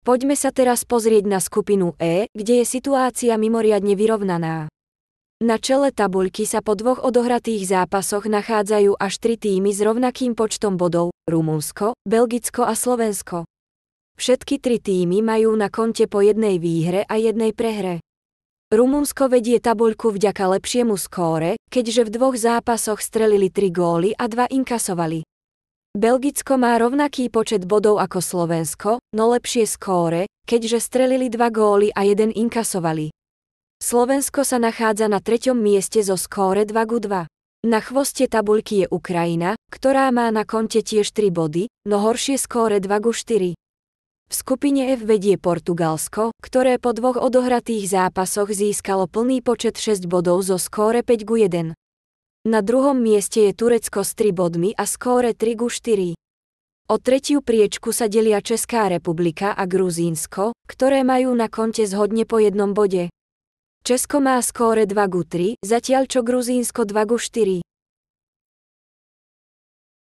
Poďme sa teraz pozrieť na skupinu E, kde je situácia mimoriadne vyrovnaná. Na čele tabuľky sa po 2 odohratých zápasoch nachádzajú až 3 tímy s rovnakým počtom bodov: Rumunsko, Belgicko a Slovensko. Všetky 3 tímy majú na konte po 1 výhre a 1 prehre. Rumunsko vedie tabuľku vďaka lepšiemu skóre, keďže v 2 zápasoch strelili 3 góly a 2 inkasovali. Belgicko má rovnaký počet bodov ako Slovensko, no lepšie skóre, keďže strelili 2 góly a 1 inkasovali. Slovensko sa nachádza na 3. mieste zo skóre 2:2. Na chvoste tabuľky je Ukrajina, ktorá má na konte tiež 3 body, no horšie skóre 2:4. V skupine F vedie Portugalsko, ktoré po 2 odohratých zápasoch získalo plný počet 6 bodov zo skóre 5:1. Na 2. mieste je Turecko s 3 bodmi a skóre 3:4. O 3. priečku sa delia Česká republika a Gruzínsko, ktoré majú na konte zhodne po 1 bode. Česko má skóre 2:3, zatiaľ čo Gruzínsko 2:4.